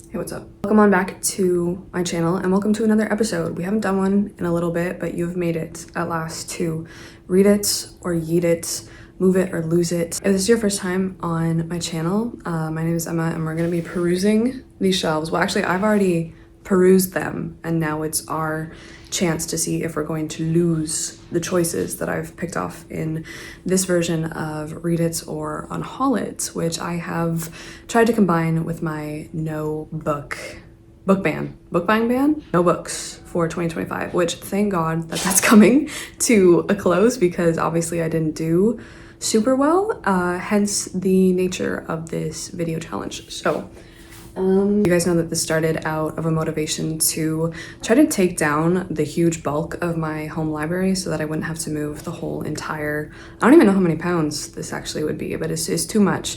Hey, what's up? Welcome on back to my channel and welcome to another episode. We haven't done one in a little bit, but you've made it at last to read it or yeet it, move it or lose it. If this is your first time on my channel, my name is Emma and we're going to be perusing these shelves. Well, actually, I've already perused them and now it's our chance to see if we're going to lose the choices that I've picked off in this version of Read It or Unhaul It, which I have tried to combine with my no book buying ban, no books for 2025, which thank God that that's coming to a close because obviously I didn't do super well, hence the nature of this video challenge. So you guys know that this started out of a motivation to try to take down the huge bulk of my home library so that I wouldn't have to move the whole entire, I don't even know how many pounds this actually would be, but it's too much.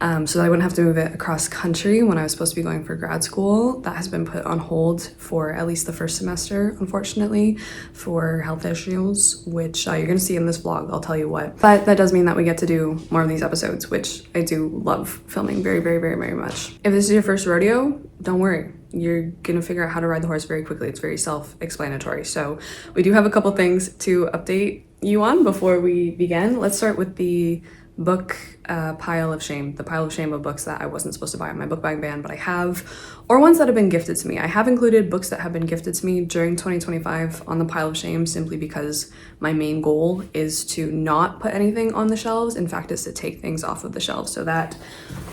So that I wouldn't have to move it across country when I was supposed to be going for grad school. That has been put on hold for at least the first semester, unfortunately, for health issues, which you're gonna see in this vlog, I'll tell you what. But that does mean that we get to do more of these episodes, which I do love filming very, very, very, very much. If this is your first rodeo, don't worry. You're gonna figure out how to ride the horse very quickly. It's very self-explanatory. So we do have a couple things to update you on before we begin. Let's start with the book pile of shame, the pile of shame of books that I wasn't supposed to buy on my book buying ban, but I have, or ones that have been gifted to me. I have included books that have been gifted to me during 2025 on the pile of shame simply because my main goal is to not put anything on the shelves. In fact, is to take things off of the shelves so that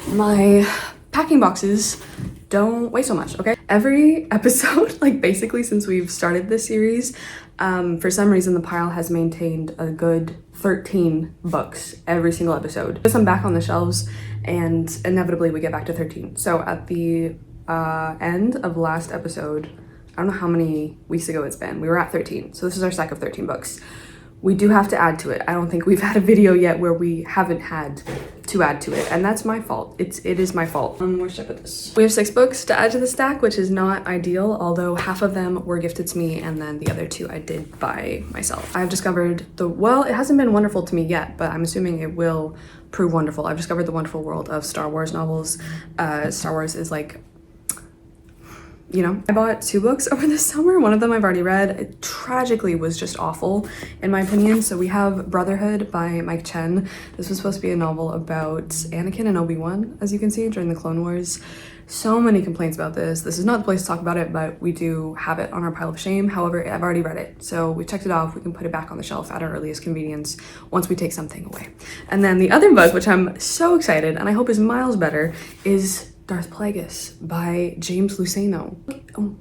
my packing boxes don't weigh so much, okay? Every episode, like basically since we've started this series, for some reason the pile has maintained a good 13 books every single episode. Put some back on the shelves and inevitably we get back to 13. So at the end of last episode, I don't know how many weeks ago it's been, we were at 13. So this is our stack of 13 books. We do have to add to it. I don't think we've had a video yet where we haven't had to add to it, and that's my fault. It is my fault. Where should I put this? We have 6 books to add to the stack, which is not ideal, although half of them were gifted to me and then the other 2 I did buy myself. I've discovered well, it hasn't been wonderful to me yet, but I'm assuming it will prove wonderful. I've discovered the wonderful world of Star Wars novels. Star Wars is like, you know, I bought 2 books over the summer. One of them I've already read. It tragically was just awful in my opinion. So we have Brotherhood by Mike Chen. This was supposed to be a novel about Anakin and Obi-Wan, as you can see, during the Clone Wars. So many complaints about this. This is not the place to talk about it, but we do have it on our pile of shame. However, I've already read it. So we checked it off. We can put it back on the shelf at our earliest convenience once we take something away. And then the other book, which I'm so excited and I hope is miles better, is Darth Plagueis by James Luceno. Oh,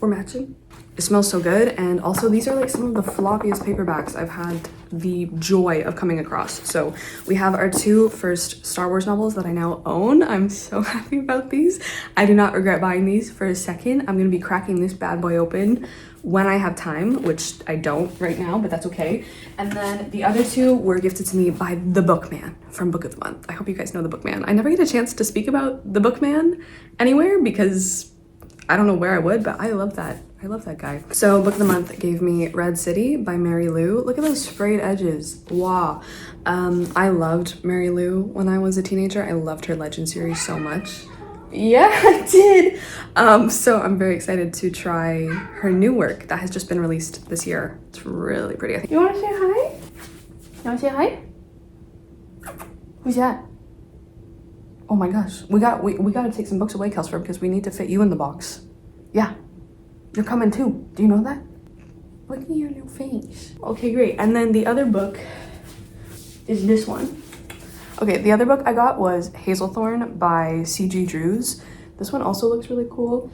we're matching. It smells so good, and also these are like some of the floppiest paperbacks I've had the joy of coming across. So we have our 2 first Star Wars novels that I now own. I'm so happy about these. I do not regret buying these for a second. I'm gonna be cracking this bad boy open when I have time, which I don't right now, but that's okay. And then the other 2 were gifted to me by the Bookman from Book of the Month. I hope you guys know the Bookman. I never get a chance to speak about the Bookman anywhere because I don't know where I would, but I love that. I love that guy. So Book of the Month gave me Red City by Mary Lou. Look at those sprayed edges. Wow. I loved Mary Lou when I was a teenager. I loved her Legend series so much. Yeah, I did. So I'm very excited to try her new work that has just been released this year. It's really pretty, I think. You want to say hi? You want to say hi? Who's that? Oh my gosh, we got to take some books away, Kelsey, because we need to fit you in the box. Yeah, you're coming too. Do you know that? Look at your new face. Okay, great. And then the other book is this one. Okay, the other book I got was Hazelthorn by C.G. Drews. This one also looks really cool.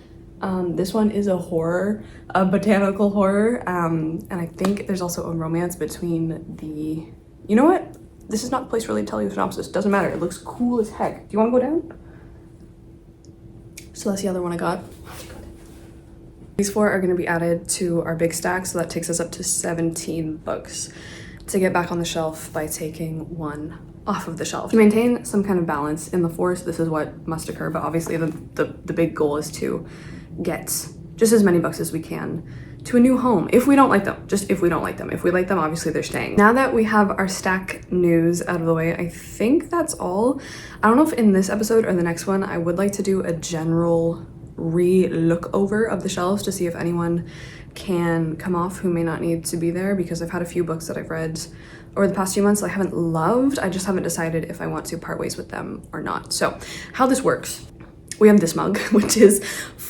This one is a horror, a botanical horror, and I think there's also a romance between the, you know what? This is not the place really to tell you the synopsis. Doesn't matter. It looks cool as heck. Do you want to go down? So that's the other one I got. These 4 are going to be added to our big stack, so that takes us up to 17 books to get back on the shelf by taking 1 off of the shelf. To maintain some kind of balance in the forest, this is what must occur, but obviously the big goal is to get just as many books as we can to a new home. If we don't like them, just if we don't like them. If we like them, obviously they're staying. Now that we have our stack news out of the way, I think that's all. I don't know if in this episode or the next one, I would like to do a general re-look over of the shelves to see if anyone can come off who may not need to be there, because I've had a few books that I've read over the past few months that I haven't loved. I just haven't decided if I want to part ways with them or not. So how this works, we have this mug, which is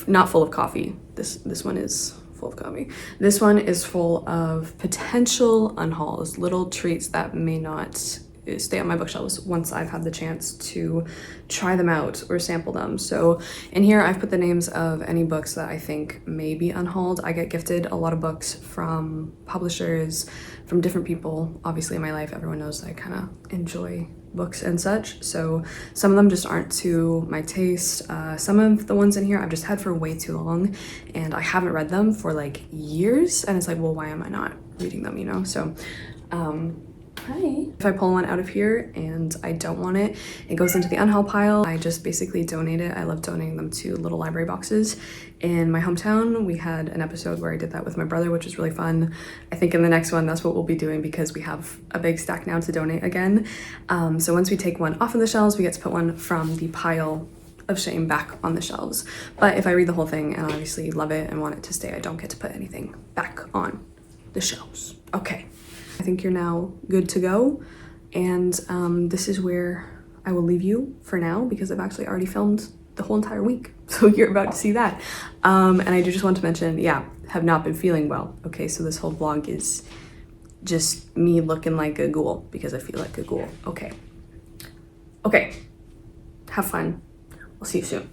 not full of coffee. This one is full of coffee. This one is full of potential unhauls, little treats that may not stay on my bookshelves once I've had the chance to try them out or sample them. So in here I've put the names of any books that I think may be unhauled. I get gifted a lot of books from publishers, from different people. Obviously in my life, everyone knows that I kind of enjoy books and such, so some of them just aren't to my taste. Some of the ones in here I've just had for way too long and I haven't read them for like years, and it's like, well, why am I not reading them, you know? So hi. If I pull one out of here and I don't want it, it goes into the unhaul pile. I just basically donate it. I love donating them to little library boxes. In my hometown, we had an episode where I did that with my brother, which was really fun. I think in the next one, that's what we'll be doing because we have a big stack now to donate again. So once we take one off of the shelves, we get to put one from the pile of shame back on the shelves. But if I read the whole thing and obviously love it and want it to stay, I don't get to put anything back on the shelves. Okay. I think you're now good to go, and this is where I will leave you for now because I've actually already filmed the whole entire week, so you're about to see that. And I do just want to mention, yeah, have not been feeling well. Okay, so this whole vlog is just me looking like a ghoul because I feel like a ghoul. Okay, have fun. I'll see you soon.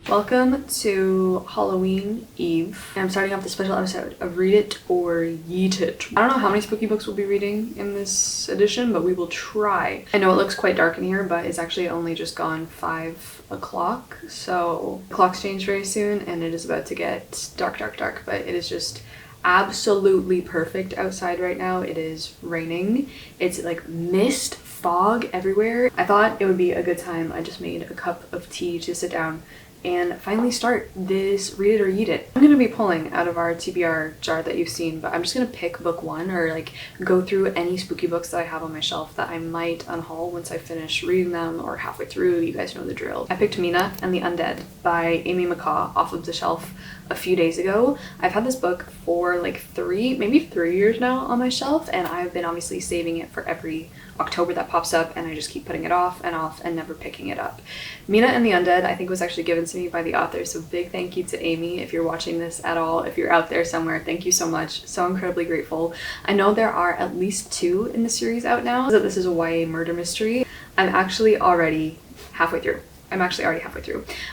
Welcome to Halloween Eve. I'm starting off the special episode of Read It or Yeet It. I don't know how many spooky books we'll be reading in this edition, but we will try. I know it looks quite dark in here, but it's actually only just gone 5 o'clock. So the clock's changed very soon and it is about to get dark, but it is just absolutely perfect outside right now. It is raining. It's like mist, fog everywhere. I thought it would be a good time. I just made a cup of tea to sit down and finally start this Read It or Yeet It. I'm gonna be pulling out of our TBR jar that you've seen, but I'm just gonna pick book one or like go through any spooky books that I have on my shelf that I might unhaul once I finish reading them or halfway through. You guys know the drill. I picked Mina and the Undead by Amy McCaw off of the shelf a few days ago. I've had this book for like maybe 3 years now on my shelf, and I've been obviously saving it for every October that pops up, and I just keep putting it off and never picking it up. Mina and the Undead I think was actually given to me by the author, so big thank you to Amy if you're watching this at all. If you're out there somewhere, thank you so much. So incredibly grateful. I know there are at least 2 in the series out now. So this is a YA murder mystery. I'm actually already halfway through.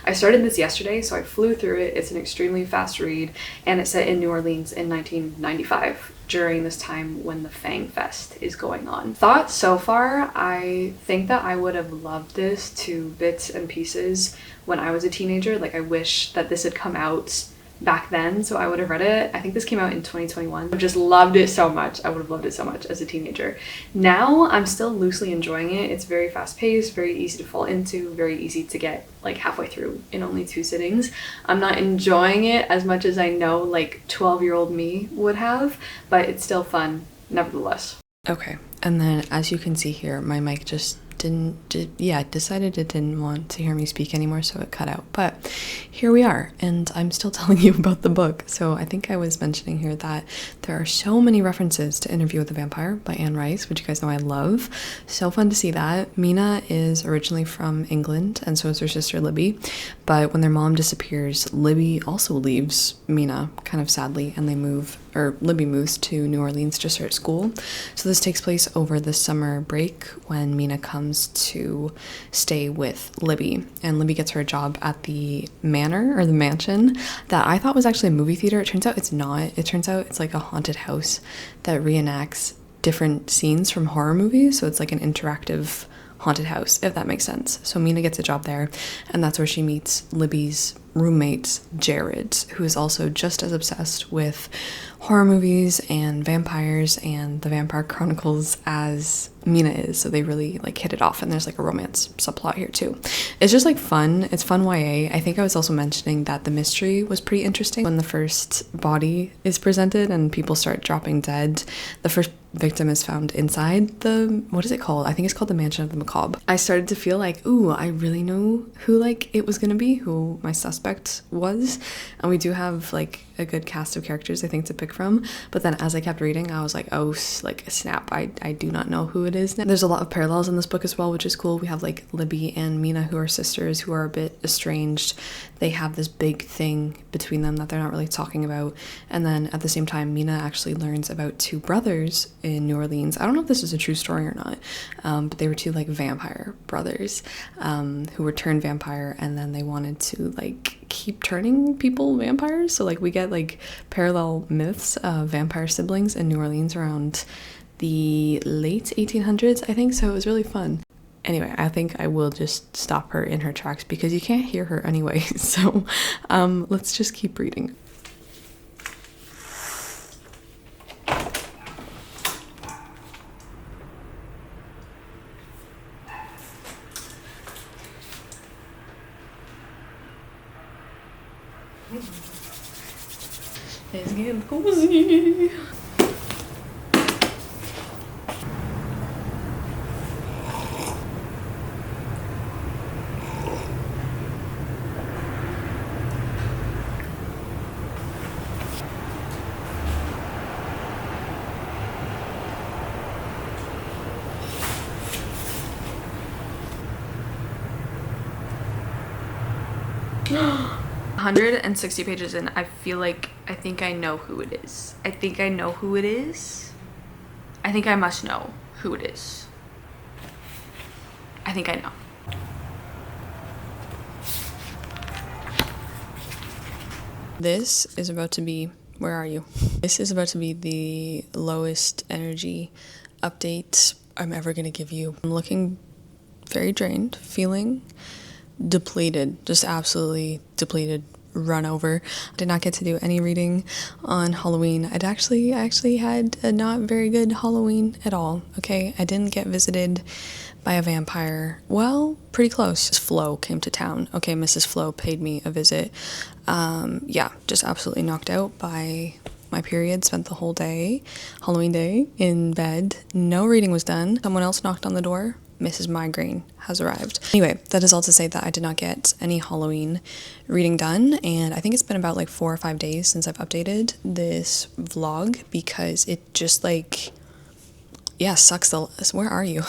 I started this yesterday, so I flew through it. It's an extremely fast read, and it's set in New Orleans in 1995 during this time when the Fang Fest is going on. Thoughts so far, I think that I would have loved this to bits and pieces when I was a teenager. Like, I wish that this had come out back then, so I would have read it. I think this came out in 2021. I just loved it so much. I would have loved it so much as a teenager. Now I'm still loosely enjoying it. It's very fast paced, very easy to fall into, very easy to get like halfway through in only 2 sittings. I'm not enjoying it as much as I know like 12-year-old me would have, but it's still fun nevertheless. Okay, and then as you can see here, my mic just decided it didn't want to hear me speak anymore, so it cut out. But here we are, and I'm still telling you about the book. So I think I was mentioning here that there are so many references to Interview with the Vampire by Anne Rice, which you guys know I love. So fun to see that. Mina is originally from England, and so is her sister Libby. But when their mom disappears, Libby also leaves Mina, kind of sadly, and Libby moves to New Orleans to start school. So this takes place over the summer break when Mina comes to stay with Libby, and Libby gets her a job at the manor or the mansion that I thought was actually a movie theater. It turns out it's not. It turns out it's like a haunted house that reenacts different scenes from horror movies, so it's like an interactive haunted house, if that makes sense. So Mina gets a job there, and that's where she meets Libby's roommate, Jared, who is also just as obsessed with horror movies and vampires and the Vampire Chronicles as Mina is. So they really like hit it off, and there's like a romance subplot here too. It's just like fun. It's fun YA. I think I was also mentioning that the mystery was pretty interesting when the first body is presented and people start dropping dead. The first victim is found inside the, what is it called? I think it's called the Mansion of the Macabre. I started to feel like, ooh, I really know who like it was gonna be, who my suspect was. And we do have like a good cast of characters, I think, to pick from. But then as I kept reading, I was like, oh, like snap, I do not know who it is now. There's a lot of parallels in this book as well, which is cool. We have like Libby and Mina, who are sisters, who are a bit estranged. They have this big thing between them that they're not really talking about. And then at the same time, Mina actually learns about two brothers in New Orleans. I don't know if this is a true story or not, but they were two like vampire brothers who were turned vampire, and then they wanted to like keep turning people vampires. So like we get like parallel myths of vampire siblings in New Orleans around the late 1800s, I think. So it was really fun. Anyway, I think I will just stop her in her tracks because you can't hear her anyway. So let's just keep reading. It's getting cozy. $160 pages in, I feel like I think I know who it is. I think I know who it is. I think I must know who it is. I think I know. This is about to be, where are you? This is about to be the lowest energy update I'm ever gonna give you. I'm looking very drained, feeling depleted, just absolutely depleted, run over. Did not get to do any reading on Halloween. I actually had a not very good Halloween at all, okay? I didn't get visited by a vampire. Well, pretty close. Flo came to town. Okay, Mrs. Flo paid me a visit. Yeah, just absolutely knocked out by my period. Spent the whole day, Halloween day, in bed. No reading was done. Someone else knocked on the door. Mrs. Migraine has arrived. Anyway, that is all to say that I did not get any Halloween reading done, and I think it's been about like 4 or 5 days since I've updated this vlog because it just like, yeah, sucks the, where are you?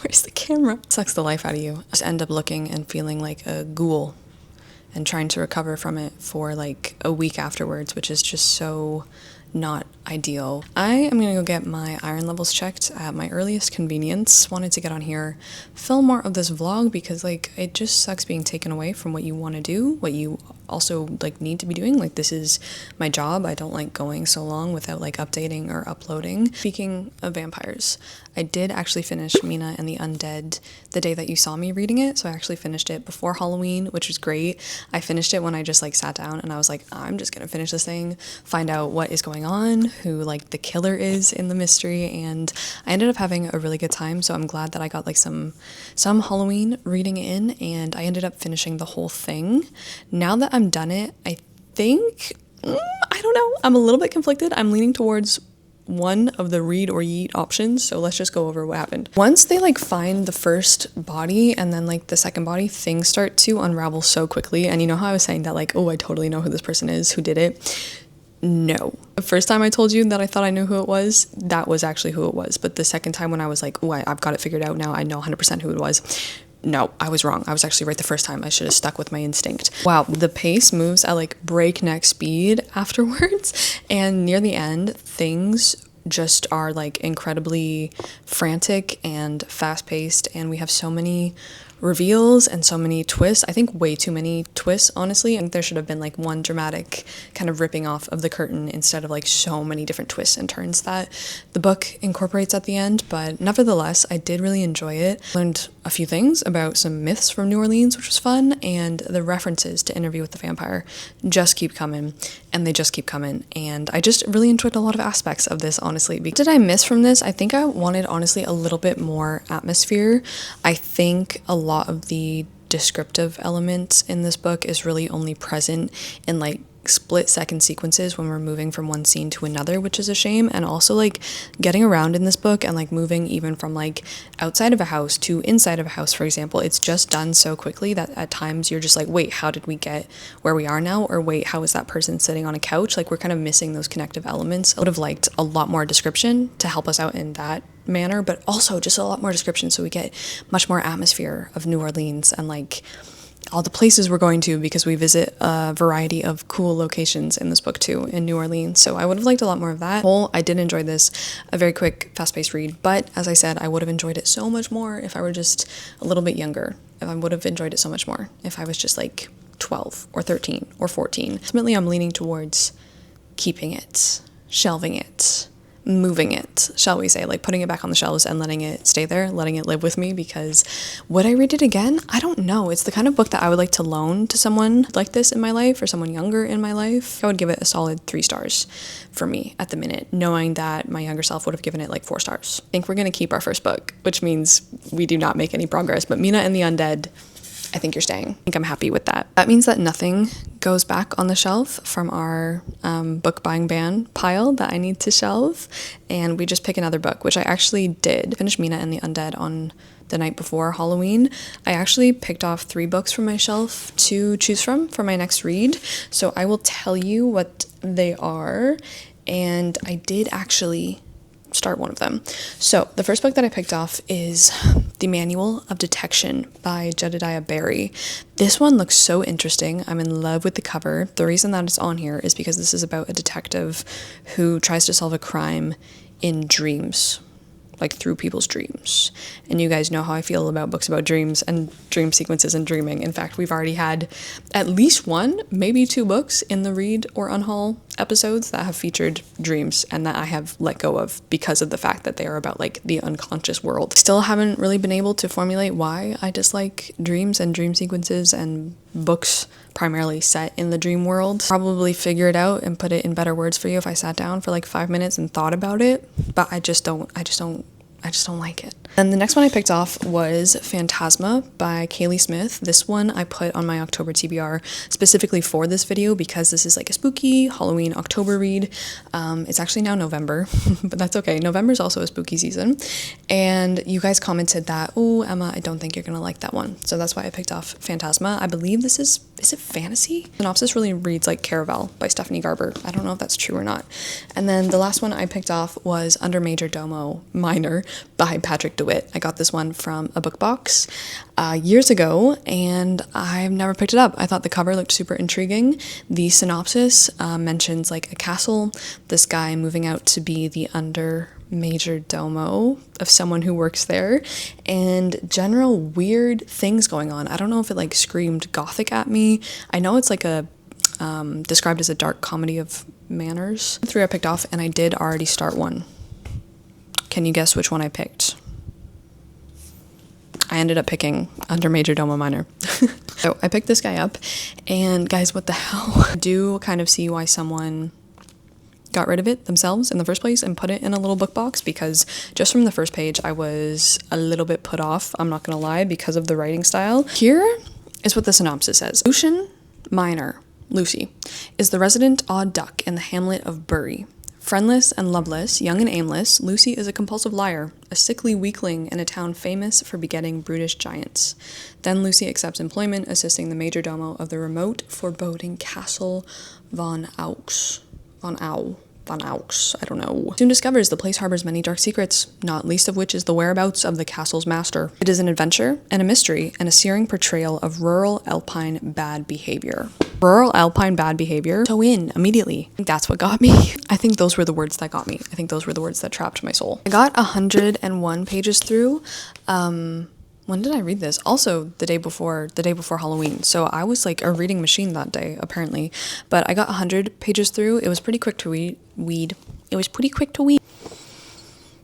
Where's the camera? Sucks the life out of you. Just end up looking and feeling like a ghoul and trying to recover from it for like a week afterwards, which is just so not ideal. I am gonna go get my iron levels checked at my earliest convenience. Wanted to get on here, film more of this vlog because like it just sucks being taken away from what you want to do, what you also like need to be doing. Like this is my job. I don't like going so long without like updating or uploading. Speaking of vampires, I did actually finish Mina and the Undead the day that you saw me reading it. So I actually finished it before Halloween, which was great. I finished it when I just like sat down and I was like, I'm just gonna finish this thing, find out what is going on, who like the killer is in the mystery, and I ended up having a really good time. So I'm glad that I got like some Halloween reading in, and I ended up finishing the whole thing. Now that I'm done it, I think, I don't know, I'm a little bit conflicted. I'm leaning towards one of the read or yeet options, so let's just go over what happened. Once they like find the first body and then like the second body, things start to unravel so quickly. And you know how I was saying that like, oh, I totally know who this person is who did it? No. The first time I told you that I thought I knew who it was, that was actually who it was. But the second time when I was like, oh, I've got it figured out now, I know 100% who it was, no, I was wrong. I was actually right the first time. I should have stuck with my instinct. Wow, the pace moves at like breakneck speed afterwards, and near the end, things just are like incredibly frantic and fast-paced, and we have so many reveals and so many twists. I think way too many twists, honestly. And there should have been like one dramatic kind of ripping off of the curtain instead of like so many different twists and turns that the book incorporates at the end. But nevertheless, I did really enjoy it. Learned a few things about some myths from New Orleans, which was fun, and the references to Interview with the Vampire just keep coming, and they just keep coming. And I just really enjoyed a lot of aspects of this, honestly. What did I miss from this? I think I wanted, honestly, a little bit more atmosphere. I think a lot of the descriptive elements in this book is really only present in like split second sequences when we're moving from one scene to another, which is a shame. And also like getting around in this book and like moving even from like outside of a house to inside of a house, for example, it's just done so quickly that at times you're just like, wait, how did we get where we are now? Or wait, how is that person sitting on a couch? Like we're kind of missing those connective elements. I would have liked a lot more description to help us out in that manner, but also just a lot more description so we get much more atmosphere of New Orleans and like all the places we're going to, because we visit a variety of cool locations in this book too in New Orleans. So I would have liked a lot more of that. I did enjoy this, a very quick, fast-paced read, but as I said, I would have enjoyed it so much more if I were just a little bit younger. I would have enjoyed it so much more if I was just like 12 or 13 or 14. Ultimately, I'm leaning towards keeping it, shelving it, moving it, shall we say, like putting it back on the shelves and letting it stay there, letting it live with me, because would I read it again? I don't know. It's the kind of book that I would like to loan to someone like this in my life or someone younger in my life. I would give it a solid 3 stars for me at the minute, knowing that my younger self would have given it like 4 stars. I think we're going to keep our first book, which means we do not make any progress, but Mina and the Undead, I think you're staying. I think I'm happy with that. That means that nothing goes back on the shelf from our book buying ban pile that I need to shelve, and we just pick another book, which I actually did. Finish Mina and the Undead on the night before Halloween. I actually picked off 3 books from my shelf to choose from for my next read, so I will tell you what they are, and I did actually start one of them. So the first book that I picked off is The Manual of Detection by Jedediah Barry. This one looks so interesting. I'm in love with the cover. The reason that it's on here is because this is about a detective who tries to solve a crime in dreams, like through people's dreams. And you guys know how I feel about books about dreams and dream sequences and dreaming. In fact, we've already had at least 1, maybe 2 books in the Read or Unhaul episodes that have featured dreams and that I have let go of because of the fact that they are about like the unconscious world. Still haven't really been able to formulate why I dislike dreams and dream sequences and books primarily set in the dream world. Probably figure it out and put it in better words for you if I sat down for like 5 minutes and thought about it, but I just don't like it. And the next one I picked off was Phantasma by Kaylie Smith. This one I put on my October TBR specifically for this video because this is like a spooky Halloween October read. It's actually now November, but that's okay. November is also a spooky season. And you guys commented that, oh, Emma, I don't think you're gonna like that one. So that's why I picked off Phantasma. I believe this is it fantasy? The synopsis really reads like Caravel by Stephanie Garber. I don't know if that's true or not. And then the last one I picked off was Undermajordomominor by Patrick DeWitt. I got this one from a book box years ago, and I've never picked it up. I thought the cover looked super intriguing. The synopsis mentions like a castle, this guy moving out to be the Majordomo of someone who works there, and general weird things going on. I don't know if it like screamed gothic at me. I know it's like a described as a dark comedy of manners. 3 I picked off, and I did already start one. Can you guess which one I picked? I ended up picking Undermajordomominor. So I picked this guy up, and guys, what the hell? I do kind of see why someone got rid of it themselves in the first place and put it in a little book box, because just from the first page I was a little bit put off, I'm not gonna lie, because of the writing style. Here is what the synopsis says. Lucian Minor, Lucy, is the resident odd duck in the hamlet of Bury. Friendless and loveless, young and aimless, Lucy is a compulsive liar, a sickly weakling in a town famous for begetting brutish giants. Then Lucy accepts employment assisting the majordomo of the remote, foreboding castle Von Aux. I don't know. Soon discovers the place harbors many dark secrets, not least of which is the whereabouts of the castle's master. It is an adventure and a mystery and a searing portrayal of rural alpine bad behavior. Rural alpine bad behavior? So in immediately. I think that's what got me. I think those were the words that got me. I think those were the words that trapped my soul. I got 101 pages through. When did I read this? Also the day before Halloween. So I was like a reading machine that day, apparently. But I got 100 pages through. It was pretty quick to read. It was pretty quick to read.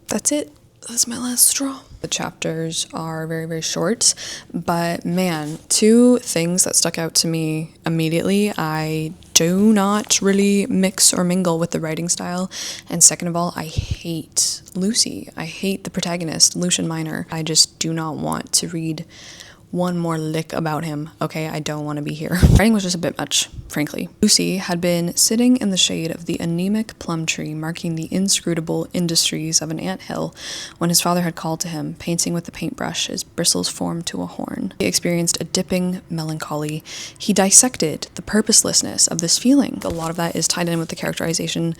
That's it. That's my last straw. The chapters are very, very short, but man, two things that stuck out to me immediately. I do not really mix or mingle with the writing style, and second of all, I hate Lucy. I hate the protagonist, Lucian Minor. I just do not want to read one more lick about him, okay? I don't want to be here. Writing was just a bit much, frankly. Lucy had been sitting in the shade of the anemic plum tree, marking the inscrutable industries of an anthill, when his father had called to him, painting with the paintbrush, his bristles formed to a horn. He experienced a dipping melancholy. He dissected the purposelessness of this feeling. A lot of that is tied in with the characterization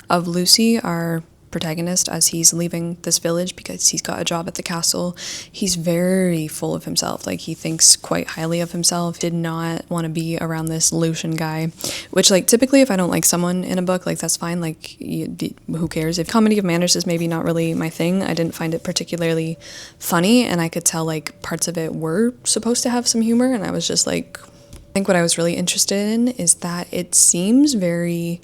of Lucy, our protagonist, as he's leaving this village because he's got a job at the castle. He's very full of himself. Like, he thinks quite highly of himself. Did not want to be around this Lucian guy, which, like, typically if I don't like someone in a book, like, that's fine. Like, who cares? If comedy of manners is maybe not really my thing, I didn't find it particularly funny, and I could tell like parts of it were supposed to have some humor, and I was just like, I think what I was really interested in is that it seems very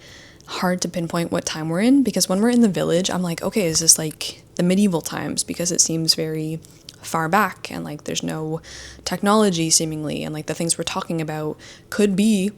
hard to pinpoint what time we're in, because when we're in the village, I'm like, okay, is this like the medieval times? Because it seems very far back, and like there's no technology seemingly, and like the things we're talking about could be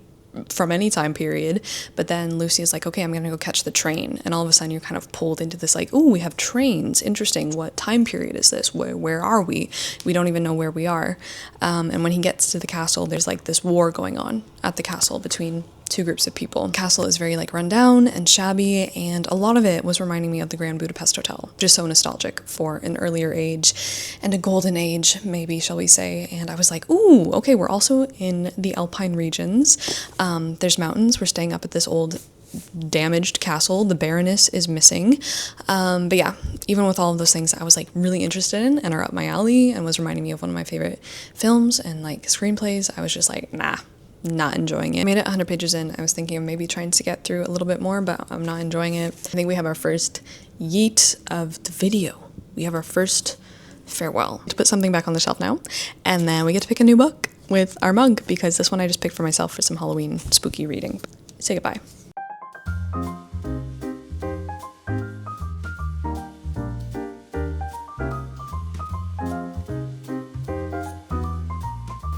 from any time period. But then Lucy is like, okay, I'm gonna go catch the train, and all of a sudden you're kind of pulled into this like, oh, we have trains, interesting, what time period is this, where are we don't even know where we are. And when he gets to the castle, there's like this war going on at the castle between two groups of people. The castle is very like run down and shabby, and a lot of it was reminding me of the Grand Budapest Hotel. Just so nostalgic for an earlier age and a golden age, maybe, shall we say. And I was like, ooh, okay, we're also in the Alpine regions. There's mountains. We're staying up at this old damaged castle. The Baroness is missing. But yeah, even with all of those things I was like really interested in and are up my alley and was reminding me of one of my favorite films and like screenplays, I was just like, nah, not enjoying it. I made it 100 pages in. I was thinking of maybe trying to get through a little bit more, but I'm not enjoying it. I think we have our first yeet of the video. We have our first farewell. To put something back on the shelf now, and then we get to pick a new book with our mug, because this one I just picked for myself for some Halloween spooky reading. Say goodbye.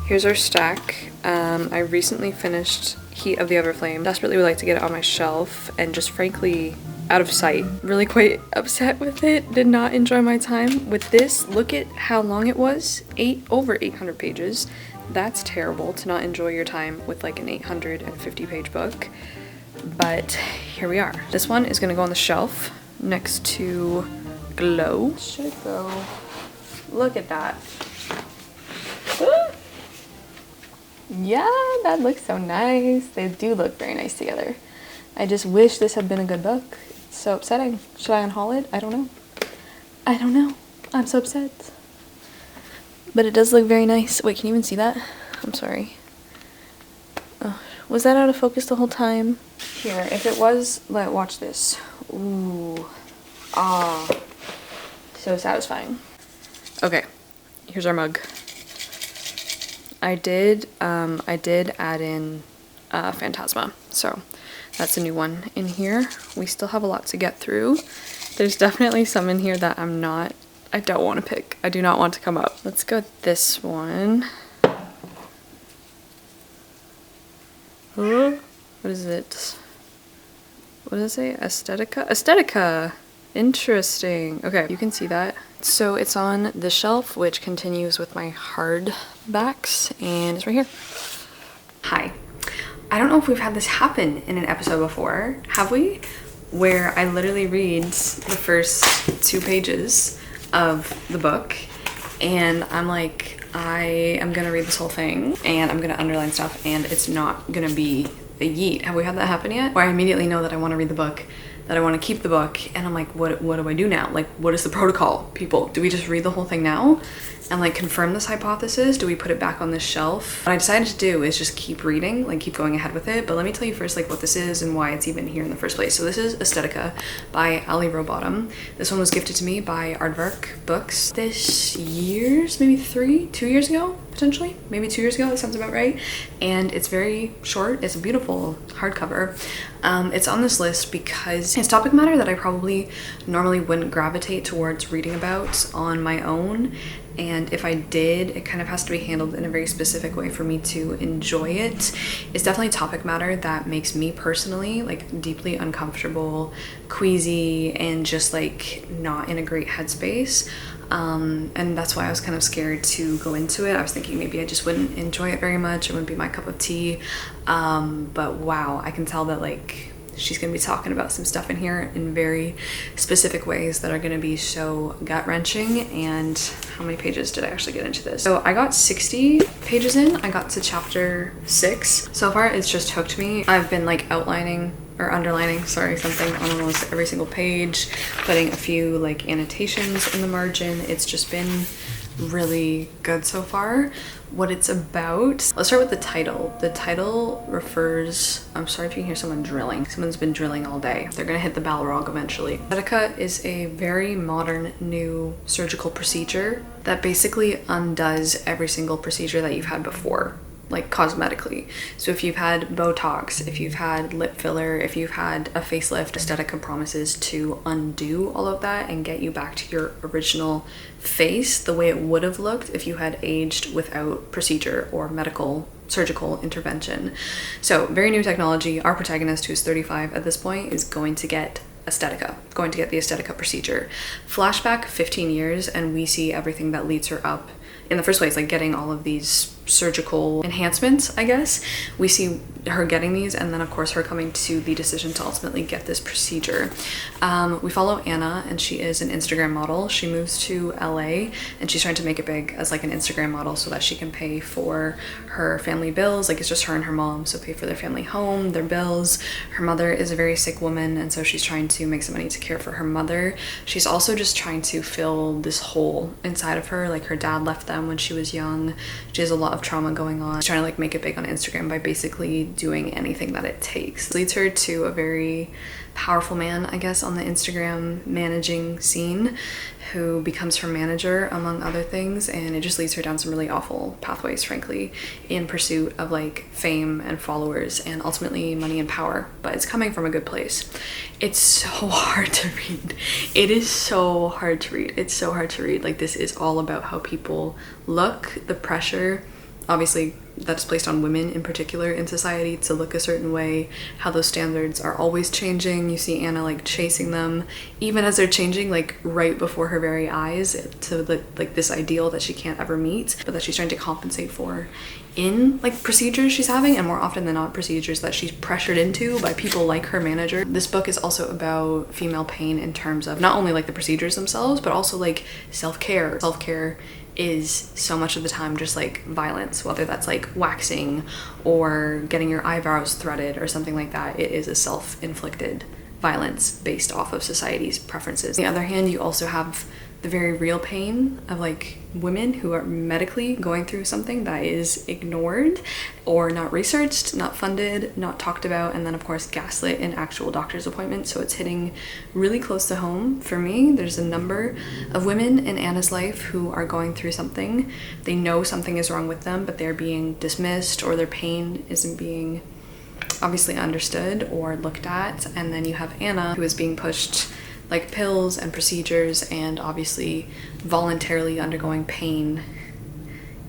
Here's our stack. I recently finished Heat of the Everflame. Desperately would like to get it on my shelf, and just frankly out of sight. Really quite upset with it. Did not enjoy my time with this. Look at how long it was. Over 800 pages. That's terrible to not enjoy your time with like an 850 page book. But here we are. This one is gonna go on the shelf next to Glow. Should go. Look at that. Yeah, that looks so nice. They do look very nice together. I just wish this had been a good book. It's so upsetting. Should I unhaul it? I don't know. I don't know. I'm so upset. But it does look very nice. Wait, can you even see that? I'm sorry. Oh, was that out of focus the whole time? Here, if it was, watch this. Ooh. Ah. So satisfying. Okay, here's our mug. I did add in Phantasma, so that's a new one in here. We still have a lot to get through. There's definitely some in here that I don't want to pick. I do not want to come up. Let's go with this one. What is it? What does it say? Aesthetica? Aesthetica! Interesting. Okay, you can see that. So it's on the shelf, which continues with my hardbacks, and it's right here. Hi. I don't know if we've had this happen in an episode before, have we? Where I literally read the first 2 pages of the book, and I'm like, I am gonna read this whole thing, and I'm gonna underline stuff, and it's not gonna be a yeet. Have we had that happen yet? Where I immediately know that I want to read the book, that I want to keep the book, and I'm like, what do I do now? Like, what is the protocol, people? Do we just read the whole thing now and like confirm this hypothesis? Do we put it back on this shelf? What I decided to do is just keep reading, like keep going ahead with it. But let me tell you first like what this is and why it's even here in the first place. So this is Aesthetica by Allie Rowbottom. This one was gifted to me by Aardvark Books this year's, maybe 2 years ago, potentially, maybe 2 years ago, that sounds about right. And it's very short. It's a beautiful hardcover. It's on this list because it's topic matter that I probably normally wouldn't gravitate towards reading about on my own. And if I did, it kind of has to be handled in a very specific way for me to enjoy it. It's definitely topic matter that makes me personally like deeply uncomfortable, queasy, and just like not in a great headspace. And that's why I was kind of scared to go into it. I was thinking maybe I just wouldn't enjoy it very much. It wouldn't be my cup of tea. But wow, I can tell that like she's gonna be talking about some stuff in here in very specific ways that are gonna be so gut-wrenching. And how many pages did I actually get into this? So I got 60 pages in. I got to chapter 6. So far it's just hooked me. I've been like outlining or underlining, sorry, something on almost every single page, putting a few like annotations in the margin. It's just been really good so far. What it's about, let's start with the title. The title refers, I'm sorry if you can hear someone drilling. Someone's been drilling all day. They're gonna hit the Balrog eventually. Aesthetica is a very modern new surgical procedure that basically undoes every single procedure that you've had before, like cosmetically. So if you've had Botox, if you've had lip filler, if you've had a facelift, Aesthetica promises to undo all of that and get you back to your original face the way it would have looked if you had aged without procedure or medical surgical intervention. So very new technology. Our protagonist, who's 35 at this point, is going to get Aesthetica, going to get the Aesthetica procedure. Flashback 15 years and we see everything that leads her up in the first place, like getting all of these surgical enhancements, I guess. We see her getting these, and then of course her coming to the decision to ultimately get this procedure. We follow Anna, and she is an Instagram model. She moves to LA and she's trying to make it big as like an Instagram model so that she can pay for her family bills. Like it's just her and her mom, so pay for their family home, their bills. Her mother is a very sick woman, and so she's trying to make some money to care for her mother. She's also just trying to fill this hole inside of her. Like her dad left them when she was young. She has a lot of trauma going on. She's trying to like make it big on Instagram by basically doing anything that it takes. It leads her to a very powerful man, I guess, on the Instagram managing scene, who becomes her manager among other things, and it just leads her down some really awful pathways, frankly, in pursuit of like fame and followers and ultimately money and power. But it's coming from a good place. It's so hard to read. It is so hard to read. It's so hard to read. Like this is all about how people look, the pressure obviously that's placed on women in particular in society to look a certain way, how those standards are always changing. You see Anna like chasing them even as they're changing, like right before her very eyes, to like this ideal that she can't ever meet, but that she's trying to compensate for in like procedures she's having, and more often than not procedures that she's pressured into by people like her manager. This book is also about female pain in terms of not only like the procedures themselves, but also like self-care. Self-care is so much of the time just like violence, whether that's like waxing or getting your eyebrows threaded or something like that. It is a self-inflicted violence based off of society's preferences. On the other hand, you also have the very real pain of like women who are medically going through something that is ignored or not researched, not funded, not talked about, and then of course gaslit in actual doctor's appointments. So it's hitting really close to home for me. There's a number of women in Anna's life who are going through something. They know something is wrong with them, but they're being dismissed, or their pain isn't being obviously understood or looked at. And then you have Anna, who is being pushed like pills and procedures and obviously voluntarily undergoing pain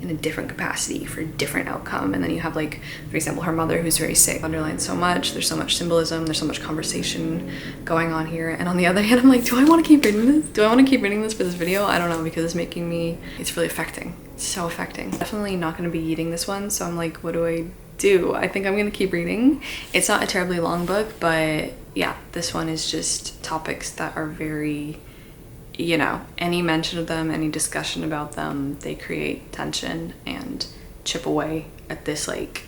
in a different capacity for a different outcome. And then you have like, for example, her mother who's very sick. Underlined so much, there's so much symbolism, there's so much conversation going on here. And on the other hand, I'm like, do I want to keep reading this? Do I want to keep reading this for this video? I don't know, because it's making me, it's really affecting. It's so affecting. Definitely not going to be eating this one, so I'm like, what do I do? I think I'm going to keep reading. It's not a terribly long book, but yeah, this one is just topics that are very, you know, any mention of them, any discussion about them, they create tension and chip away at this like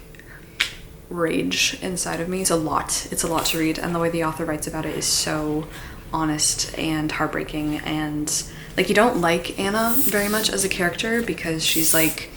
rage inside of me. It's a lot to read, and the way the author writes about it is so honest and heartbreaking. And like, you don't like Anna very much as a character because she's like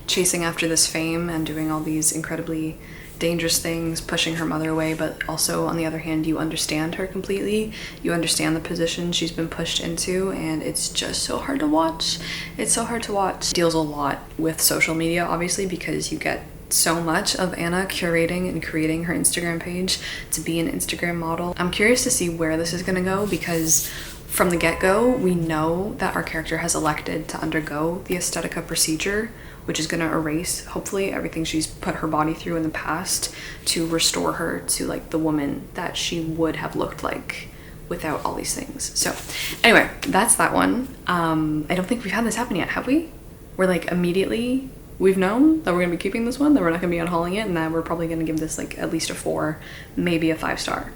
chasing after this fame and doing all these incredibly dangerous things, pushing her mother away, but also on the other hand, you understand her completely. You understand the position she's been pushed into, and it's just so hard to watch. It's so hard to watch. It deals a lot with social media, obviously, because you get so much of Anna curating and creating her Instagram page to be an Instagram model. I'm curious to see where this is gonna go, because from the get-go, we know that our character has elected to undergo the Aesthetica procedure, which is going to erase, hopefully, everything she's put her body through in the past to restore her to like the woman that she would have looked like without all these things. So anyway, that's that one. I don't think we've had this happen yet, have we? We're like immediately, we've known that we're going to be keeping this one, that we're not going to be unhauling it, and that we're probably going to give this like at least a 4, maybe a 5-star.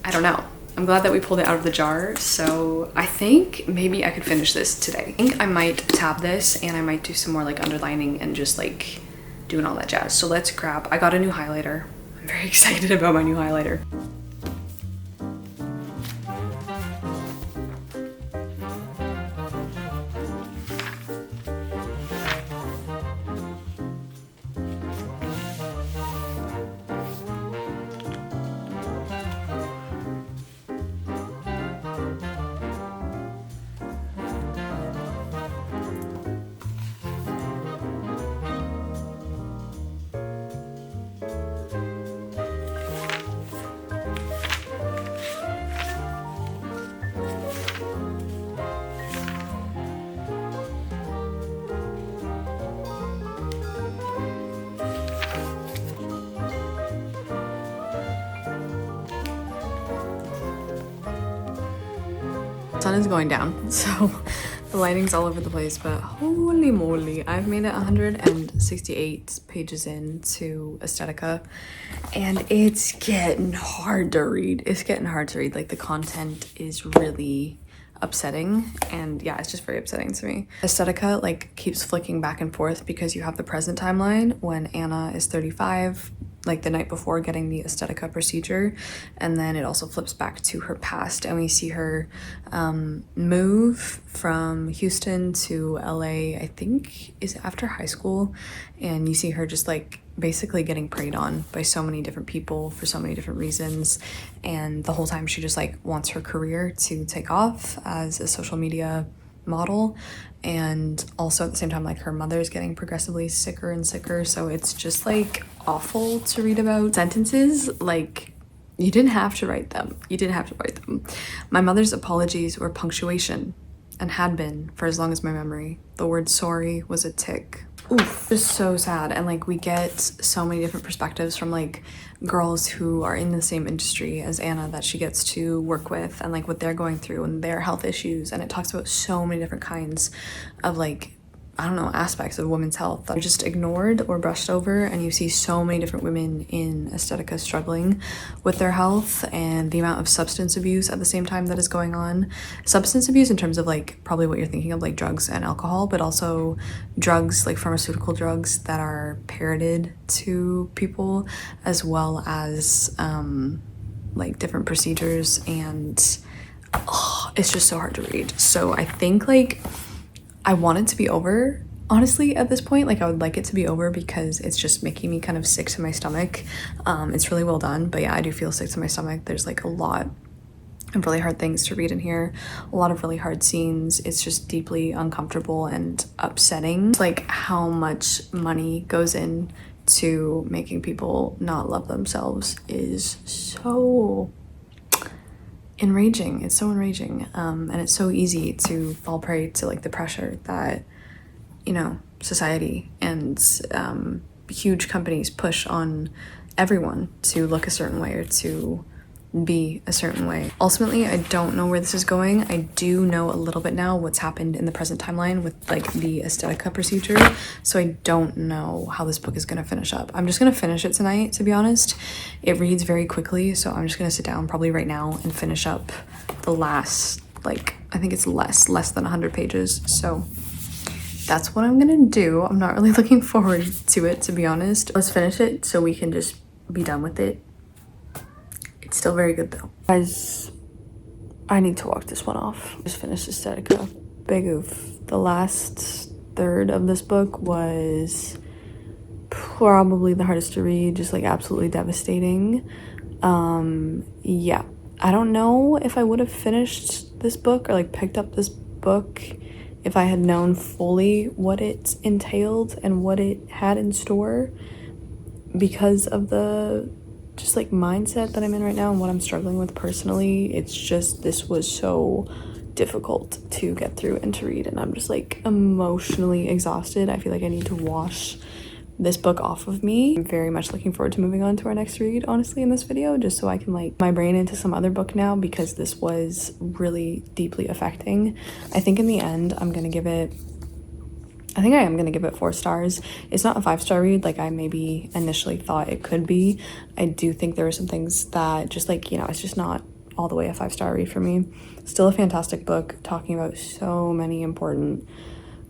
I don't know. I'm glad that we pulled it out of the jar, so I think maybe I could finish this today. I think I might tab this, and I might do some more like underlining and just like doing all that jazz. So let's grab, I got a new highlighter. I'm very excited about my new highlighter. Sun is going down, so the lighting's all over the place, but holy moly, I've made it 168 pages into Aesthetica, and it's getting hard to read. It's getting hard to read. Like, the content is really upsetting, and yeah, it's just very upsetting to me. Aesthetica like keeps flicking back and forth because you have the present timeline when Anna is 35, like the night before getting the Aesthetica procedure, and then it also flips back to her past, and we see her move from Houston to LA, I think is after high school, and you see her just like basically getting preyed on by so many different people for so many different reasons, and the whole time she just like wants her career to take off as a social media model, and also at the same time like her mother's getting progressively sicker and sicker. So it's just like awful to read about. Sentences like, you didn't have to write them. You didn't have to write them. My mother's apologies were punctuation and had been for as long as my memory. The word sorry was a tick. Oof, just so sad. And like, we get so many different perspectives from like girls who are in the same industry as Anna that she gets to work with, and like what they're going through and their health issues. And it talks about so many different kinds of like, I don't know, aspects of women's health that are just ignored or brushed over, and you see so many different women in Aesthetica struggling with their health, and the amount of substance abuse at the same time that is going on. Substance abuse in terms of like probably what you're thinking of, like drugs and alcohol, but also drugs, like pharmaceutical drugs that are parroted to people, as well as like different procedures, and it's just so hard to read. So I think like I want it to be over, honestly, at this point. Like, I would like it to be over because it's just making me kind of sick to my stomach. It's really well done, but yeah, I do feel sick to my stomach. There's like a lot of really hard things to read in here, a lot of really hard scenes. It's just deeply uncomfortable and upsetting. Like, how much money goes in to making people not love themselves is so enraging. It's so enraging, and it's so easy to fall prey to like the pressure that, you know, society and huge companies push on everyone to look a certain way or to be a certain way. Ultimately, I don't know where this is going. I do know a little bit now what's happened in the present timeline with like the Aesthetica procedure, so I don't know how this book is gonna finish up. I'm just gonna finish it tonight, to be honest. It reads very quickly, so I'm just gonna sit down probably right now and finish up the last, like, I think it's less than 100 pages. So that's what I'm gonna do. I'm not really looking forward to it, to be honest. Let's finish it so we can just be done with it. It's still very good though. Guys, I need to walk this one off. Just finished Aesthetica. Big oof. The last third of this book was probably the hardest to read, just like absolutely devastating. Yeah, I don't know if I would have finished this book or like picked up this book if I had known fully what it entailed and what it had in store, because of the just like mindset that I'm in right now and what I'm struggling with personally. It's just, this was so difficult to get through and to read, and I'm just like emotionally exhausted. I feel like I need to wash this book off of me. I'm very much looking forward to moving on to our next read, honestly, in this video, just so I can like my brain into some other book now, because this was really deeply affecting. I think in the end I am gonna give it 4 stars. It's not a 5-star read like I maybe initially thought it could be. I do think there were some things that just like, you know, it's just not all the way a 5-star read for me. Still a fantastic book, talking about so many important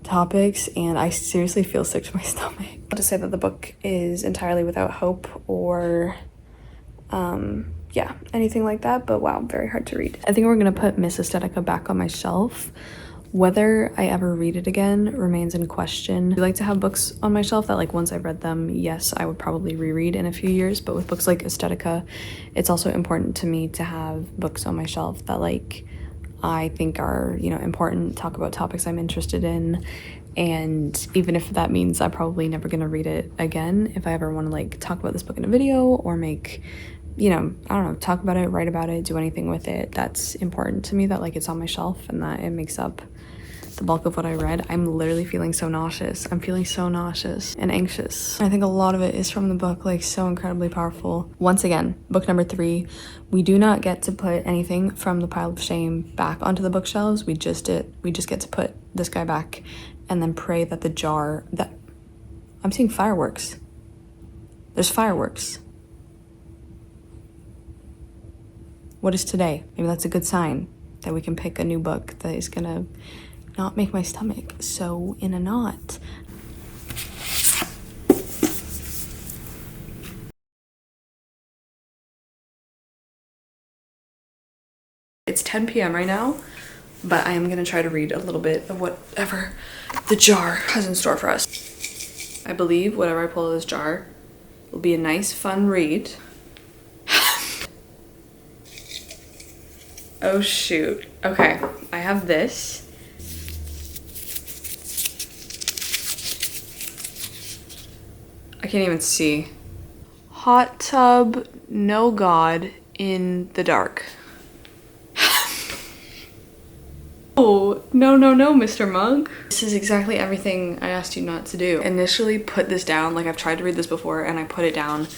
topics, and I seriously feel sick to my stomach. Not to say that the book is entirely without hope or yeah, anything like that, but wow, very hard to read. I think we're gonna put Miss Aesthetica back on my shelf. Whether I ever read it again remains in question. I like to have books on my shelf that like once I've read them, yes, I would probably reread in a few years, but with books like Aesthetica, it's also important to me to have books on my shelf that like I think are, you know, important, talk about topics I'm interested in. And even if that means I'm probably never gonna read it again, if I ever want to like talk about this book in a video or make, you know, I don't know, talk about it, write about it, do anything with it, that's important to me, that like it's on my shelf and that it makes up the bulk of what I read. I'm literally feeling so nauseous. I'm feeling so nauseous and anxious. I think a lot of it is from the book, like so incredibly powerful. Once again, book number 3, we do not get to put anything from the pile of shame back onto the bookshelves. We just get to put this guy back and then pray that the jar that I'm seeing fireworks. There's fireworks. What is today? Maybe that's a good sign that we can pick a new book that is gonna not make my stomach so in a knot. It's 10 p.m. right now, but I am gonna try to read a little bit of whatever the jar has in store for us. I believe whatever I pull out of this jar will be a nice, fun read. Oh shoot. Okay, I have this. I can't even see. Hot tub, no God in the dark. Oh, no, Mr. Monk. This is exactly everything I asked you not to do. Initially put this down, like I've tried to read this before and I put it down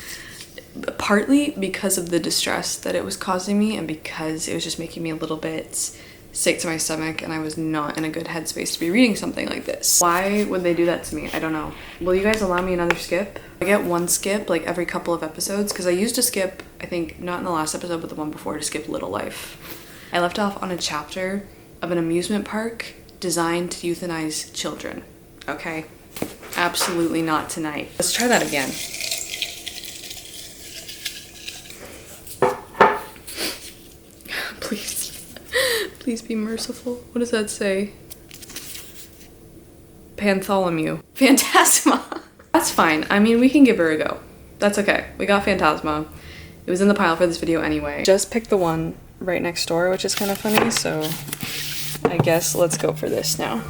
partly because of the distress that it was causing me and because it was just making me a little bit sick to my stomach and I was not in a good headspace to be reading something like this. Why would they do that to me? I don't know. Will you guys allow me another skip? I get one skip like every couple of episodes because I used to skip, I think not in the last episode but the one before, to skip Little Life. I left off on a chapter of an amusement park designed to euthanize children. Okay? Absolutely not tonight. Let's try that again. Please be merciful. What does that say? Phantasma. Phantasma. That's fine. I mean, we can give her a go. That's okay. We got Phantasma. It was in the pile for this video anyway. Just picked the one right next door, which is kind of funny, so I guess let's go for this now.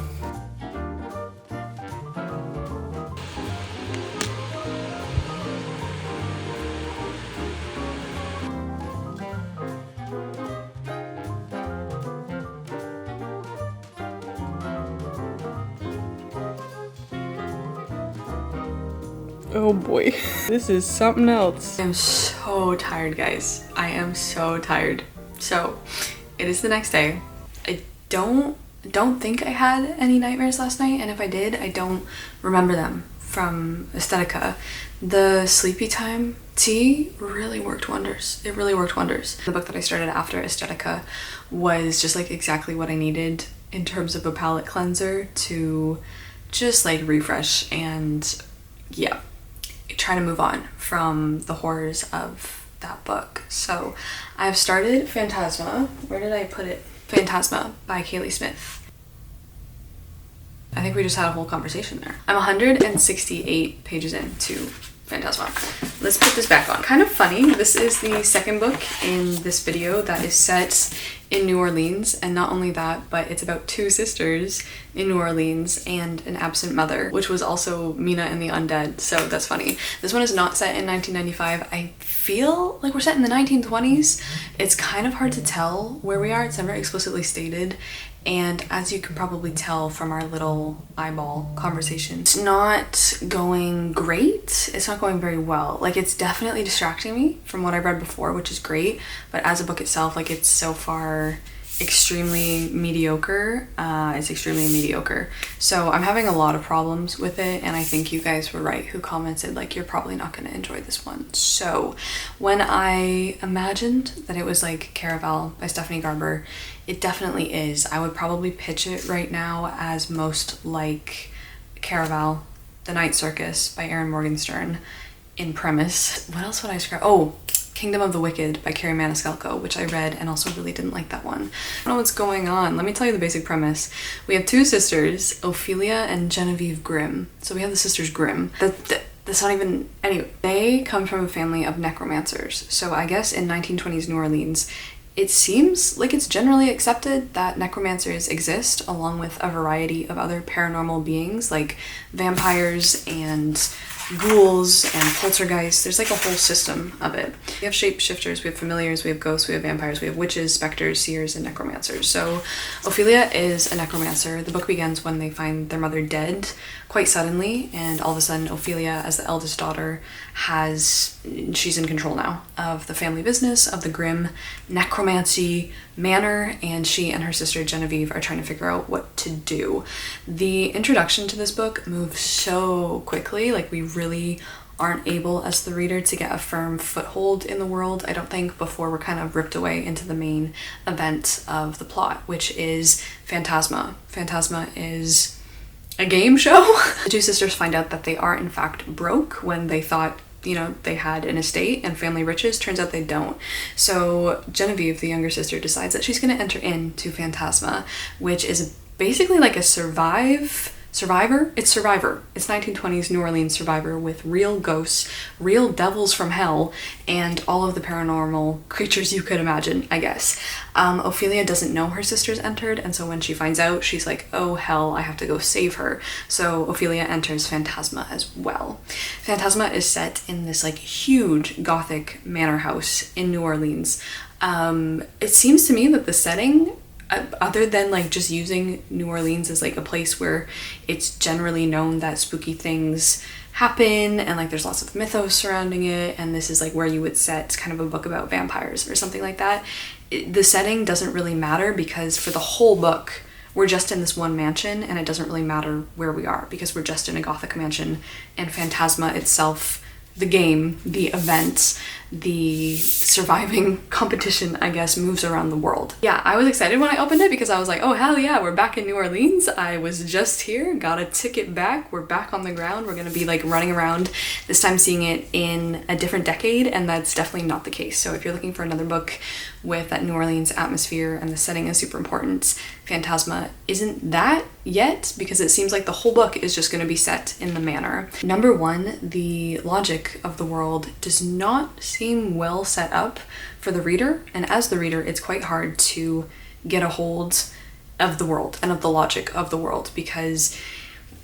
Oh boy, this is something else. I am so tired, guys. I am so tired. So, it is the next day. I don't think I had any nightmares last night, and if I did, I don't remember them from Aesthetica. The sleepy time tea really worked wonders. It really worked wonders. The book that I started after Aesthetica was just like exactly what I needed in terms of a palette cleanser to just like refresh, and yeah. trying to move on from the horrors of that book. So I've started Phantasma. Where did I put it? Phantasma by Kaylie Smith. I think we just had a whole conversation there. I'm 168 pages into Phantasma. Let's put this back on. Kind of funny, this is the second book in this video that is set in New Orleans, and not only that, but it's about two sisters in New Orleans and an absent mother, which was also Mina and the Undead, so that's funny. This one is not set in 1995. I feel like we're set in the 1920s. It's kind of hard to tell where we are. It's never explicitly stated. And as you can probably tell from our little eyeball conversation, it's not going great. It's not going very well. Like, it's definitely distracting me from what I've read before, which is great. But as a book itself, like, it's so far extremely mediocre. It's extremely mediocre. So I'm having a lot of problems with it, and I think you guys were right who commented, like, you're probably not going to enjoy this one. So when I imagined that it was like Caraval by Stephanie Garber, it definitely is. I would probably pitch it right now as most like Caraval, The Night Circus by Erin Morgenstern in premise. What else would I describe? Oh, Kingdom of the Wicked by Carrie Maniscalco, which I read and also really didn't like that one. I don't know what's going on. Let me tell you the basic premise. We have two sisters, Ophelia and Genevieve Grimm. So we have the sisters Grimm. That's not even... Anyway, they come from a family of necromancers. So I guess in 1920s New Orleans, it seems like it's generally accepted that necromancers exist along with a variety of other paranormal beings like vampires and ghouls and poltergeists. There's like a whole system of it. We have shapeshifters, we have familiars, we have ghosts, we have vampires, we have witches, specters, seers, and necromancers. So Ophelia is a necromancer. The book begins when they find their mother dead quite suddenly, and all of a sudden Ophelia, as the eldest daughter, she's in control now of the family business of the Grimm necromancy manor, and she and her sister Genevieve are trying to figure out what to do. The introduction to this book moves so quickly, like we really aren't able as the reader to get a firm foothold in the world, I don't think, before we're kind of ripped away into the main event of the plot, which is Phantasma. Phantasma is a game show. The two sisters find out that they are in fact broke when they thought, you know, they had an estate and family riches. Turns out they don't. So Genevieve, the younger sister, decides that she's going to enter into Phantasma, which is basically like a Survivor? It's Survivor. It's 1920s New Orleans Survivor with real ghosts, real devils from hell, and all of the paranormal creatures you could imagine, I guess. Ophelia doesn't know her sister's entered, and so when she finds out, she's like, oh hell, I have to go save her. So Ophelia enters Phantasma as well. Phantasma is set in this like huge gothic manor house in New Orleans. It seems to me that the setting, other than like just using New Orleans as like a place where it's generally known that spooky things happen and like there's lots of mythos surrounding it, and this is like where you would set kind of a book about vampires or something like that, the setting doesn't really matter, because for the whole book we're just in this one mansion, and it doesn't really matter where we are because we're just in a gothic mansion, and Phantasma itself, the game, the events, the surviving competition, I guess, moves around the world. Yeah, I was excited when I opened it because I was like, oh hell yeah, we're back in New Orleans. I was just here, got a ticket back, we're back on the ground, we're gonna be like running around, this time seeing it in a different decade, and that's definitely not the case. So if you're looking for another book with that New Orleans atmosphere and the setting is super important, Phantasma isn't that yet, because it seems like the whole book is just gonna be set in the manor. Number one, the logic of the world does not seem well set up for the reader, and as the reader it's quite hard to get a hold of the world and of the logic of the world, because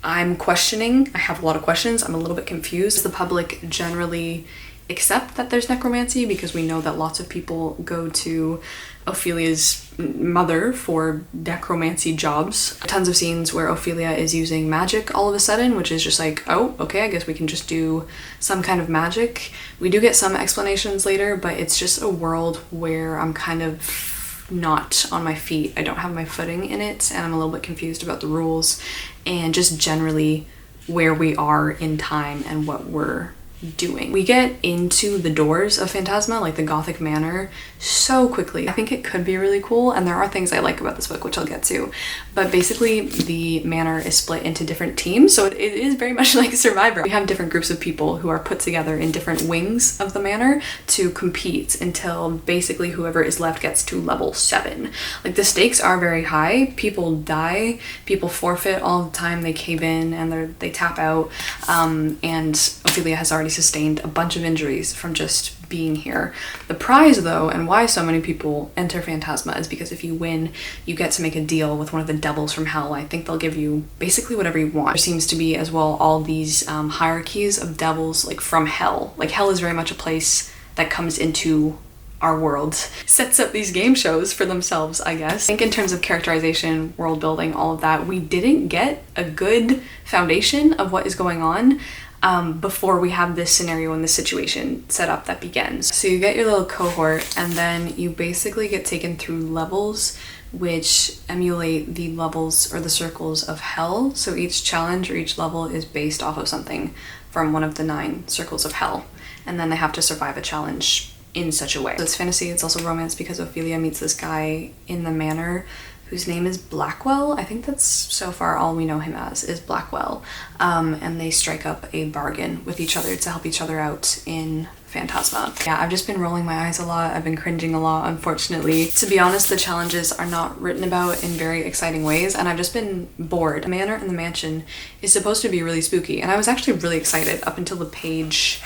I'm questioning, I have a lot of questions, I'm a little bit confused. The public generally accept that there's necromancy because we know that lots of people go to Ophelia's mother for necromancy jobs. Tons of scenes where Ophelia is using magic all of a sudden, which is just like, oh, okay, I guess we can just do some kind of magic. We do get some explanations later, but it's just a world where I'm kind of not on my feet. I don't have my footing in it, and I'm a little bit confused about the rules and just generally where we are in time and what we're doing. We get into the doors of Phantasma, like the Gothic manor, so quickly. I think it could be really cool, and there are things I like about this book, which I'll get to. But basically, the manor is split into different teams, so it is very much like Survivor. We have different groups of people who are put together in different wings of the manor to compete until basically whoever is left gets to level 7. Like, the stakes are very high. People die, people forfeit all the time, they cave in and they tap out, and Ophelia has already sustained a bunch of injuries from just being here. The prize though, and why so many people enter Phantasma, is because if you win, you get to make a deal with one of the devils from hell. I think they'll give you basically whatever you want. There seems to be as well all these hierarchies of devils, like from hell. Like, hell is very much a place that comes into our world, sets up these game shows for themselves, I guess. I think in terms of characterization, world building, all of that, we didn't get a good foundation of what is going on before we have this scenario and this situation set up that begins. So you get your little cohort, and then you basically get taken through levels which emulate the levels or the circles of hell. So each challenge or each level is based off of something from one of the 9 circles of hell, and then they have to survive a challenge in such a way. So it's fantasy, it's also romance, because Ophelia meets this guy in the manor whose name is Blackwell. I think that's so far all we know him as, is Blackwell. And they strike up a bargain with each other to help each other out in Phantasma. Yeah, I've just been rolling my eyes a lot. I've been cringing a lot, unfortunately. To be honest, the challenges are not written about in very exciting ways, and I've just been bored. The manor and the mansion is supposed to be really spooky, and I was actually really excited up until the page,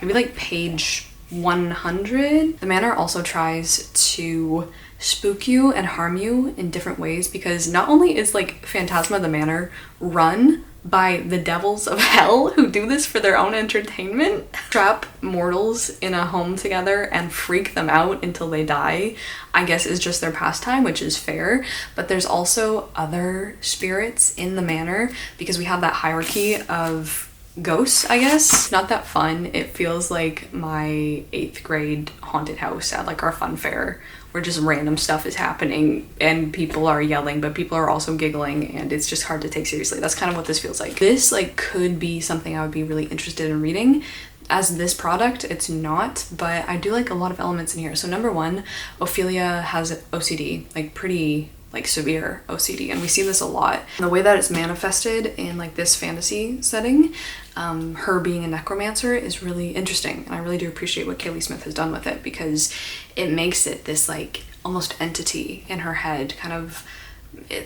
maybe like page 100. The manor also tries to spook you and harm you in different ways, because not only is like Phantasma the manor run by the devils of hell who do this for their own entertainment, trap mortals in a home together and freak them out until they die, I guess is just their pastime, which is fair. But there's also other spirits in the manor, because we have that hierarchy of ghosts, I guess. Not that fun. It feels like my 8th grade haunted house at like our fun fair, where just random stuff is happening and people are yelling, but people are also giggling, and it's just hard to take seriously. That's kind of what this feels like. This like could be something I would be really interested in reading. As this product, it's not, but I do like a lot of elements in here. So number 1, Ophelia has OCD, like pretty like severe OCD, and we see this a lot. And the way that it's manifested in like this fantasy setting, her being a necromancer, is really interesting, and I really do appreciate what Kaylie Smith has done with it, because it makes it this like almost entity in her head, kind of,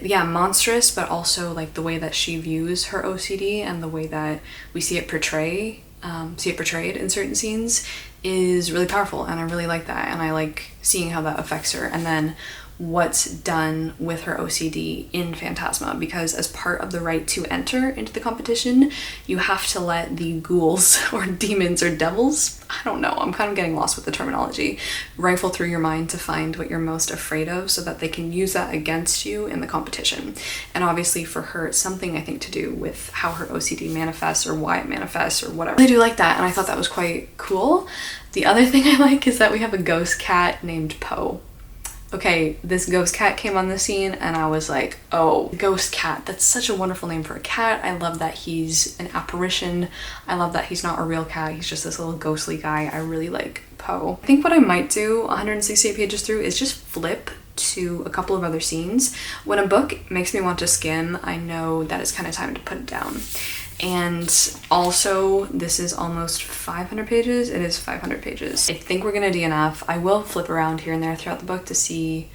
yeah, monstrous, but also like the way that she views her OCD and the way that we see it portrayed in certain scenes is really powerful, and I really like that, and I like seeing how that affects her. And then what's done with her OCD in Phantasma, because as part of the right to enter into the competition, you have to let the ghouls or demons or devils, I don't know, I'm kind of getting lost with the terminology, rifle through your mind to find what you're most afraid of so that they can use that against you in the competition. And obviously for her, it's something I think to do with how her OCD manifests or why it manifests or whatever. I do like that, and I thought that was quite cool. The other thing I like is that we have a ghost cat named Poe. Okay, this ghost cat came on the scene and I was like, oh, ghost cat, that's such a wonderful name for a cat. I love that he's an apparition. I love that he's not a real cat, he's just this little ghostly guy. I really like Poe. I think what I might do 168 pages through is just flip to a couple of other scenes. When a book makes me want to skim, I know that it's kind of time to put it down. And also, this is almost 500 pages. It is 500 pages. I think we're gonna DNF. I will flip around here and there throughout the book to see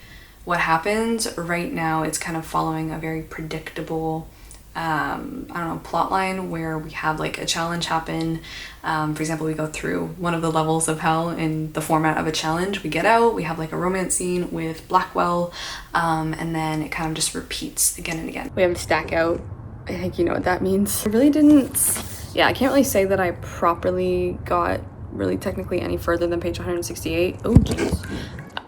what happens. Right now, it's kind of following a very predictable, I don't know, plot line where we have like a challenge happen. For example, we go through one of the levels of hell in the format of a challenge. We get out, we have like a romance scene with Blackwell, and then it kind of just repeats again and again. We have the stack out. I think you know what that means. I really didn't, yeah, I can't really say that I properly got really technically any further than page 168. Oh geez.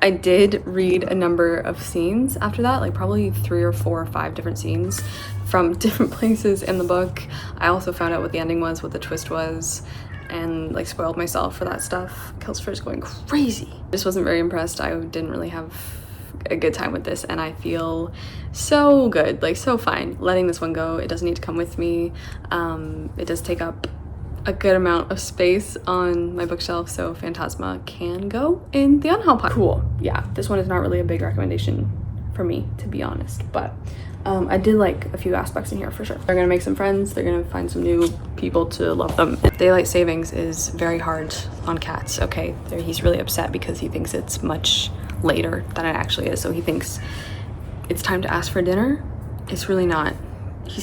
I did read a number of scenes after that, like probably 3 or 4 or 5 different scenes from different places in the book. I also found out what the ending was, what the twist was, and like spoiled myself for that stuff. Kelsfer is going crazy. I just wasn't very impressed. I didn't really have a good time with this, and I feel so good, like so fine letting this one go. It doesn't need to come with me. It does take up a good amount of space on my bookshelf, so Phantasma can go in the UNHAUL pile. Cool. Yeah, this one is not really a big recommendation for me, to be honest, but I did like a few aspects in here for sure. They're gonna make some friends, they're gonna find some new people to love them. Daylight savings is very hard on cats, okay? He's really upset because he thinks it's much later than it actually is, so he thinks it's time to ask for dinner. It's really not. He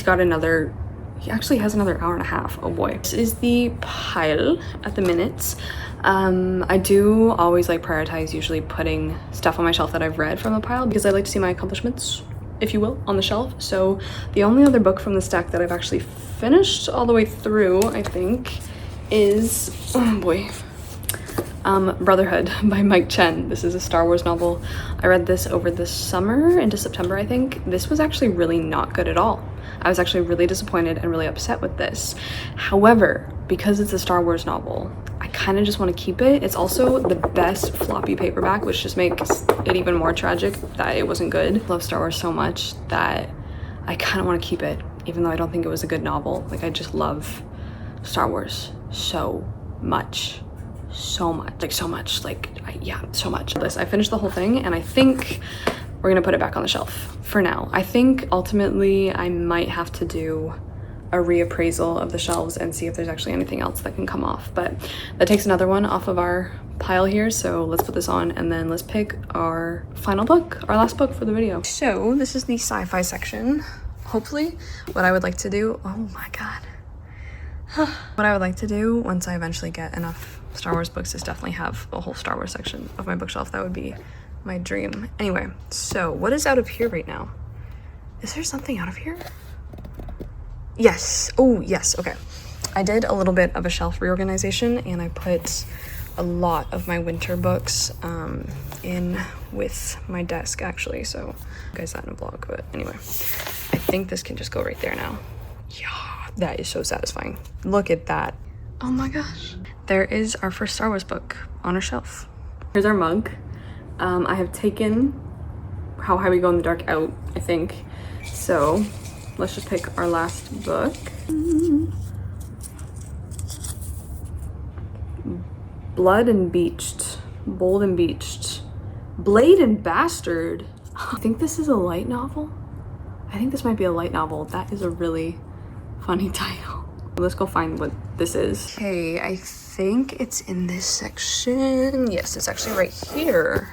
actually has another hour and a half. Oh boy. This is the pile at the minute. I do always like prioritize usually putting stuff on my shelf that I've read from the pile because I like to see my accomplishments, if you will, on the shelf. So the only other book from the stack that I've actually finished all the way through, I think, is, oh boy, Brotherhood by Mike Chen. This is a Star Wars novel. I read this over the summer into September, I think. This was actually really not good at all. I was actually really disappointed and really upset with this. However, because it's a Star Wars novel, I kind of just want to keep it. It's also the best floppy paperback, which just makes it even more tragic that it wasn't good. I love Star Wars so much that I kind of want to keep it, even though I don't think it was a good novel. Like, I just love Star Wars so much. So much. Yeah, so much. I finished the whole thing, and I think we're gonna put it back on the shelf for now. I think ultimately I might have to do a reappraisal of the shelves and see if there's actually anything else that can come off, but that takes another one off of our pile here, so let's put this on and then let's pick our final book, our last book for the video. So this is the sci-fi section. Hopefully what I would like to do, oh my god, what I would like to do once I eventually get enough Star Wars books is definitely have a whole Star Wars section of my bookshelf. That would be my dream. Anyway, so what is out of here right now? Is there something out of here? Yes. Oh, yes. Okay. I did a little bit of a shelf reorganization and I put a lot of my winter books in with my desk actually. So you guys that in a vlog, but anyway, I think this can just go right there now. Yeah, that is so satisfying. Look at that. Oh my gosh. There is our first Star Wars book on our shelf. Here's our mug. I have taken How High We Go in the Dark out, I think. So let's just pick our last book. Blood and Beached. Bold and Beached. Blade and Bastard. I think this is a light novel. I think this might be a light novel. That is a really funny title. Let's go find what this is. Okay, I think it's in this section. Yes, it's actually right here.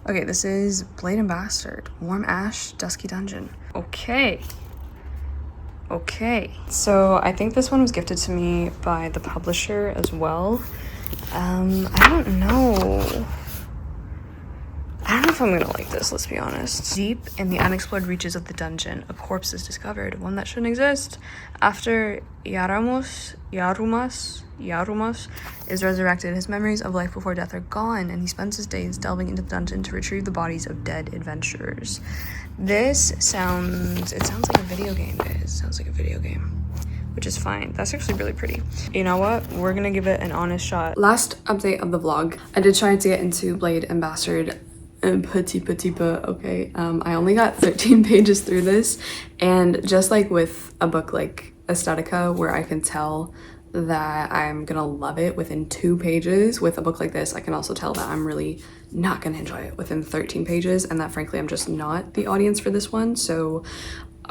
Okay, this is Blade and Bastard. Warm Ash, Dusky Dungeon. Okay. Okay. So I think this one was gifted to me by the publisher as well. I don't know. I don't know if I'm gonna like this, let's be honest. Deep in the unexplored reaches of the dungeon, a corpse is discovered, one that shouldn't exist. After Yarumas is resurrected, his memories of life before death are gone, and he spends his days delving into the dungeon to retrieve the bodies of dead adventurers. This sounds like a video game, guys. It sounds like a video game, which is fine. That's actually really pretty. You know what? We're gonna give it an honest shot. Last update of the vlog. I did try to get into Blade and Bastard. Petit peu, okay. I only got 13 pages through this, and just like with a book like Aesthetica, where I can tell that I'm gonna love it within 2 pages, with a book like this I can also tell that I'm really not gonna enjoy it within 13 pages, and that frankly I'm just not the audience for this one. So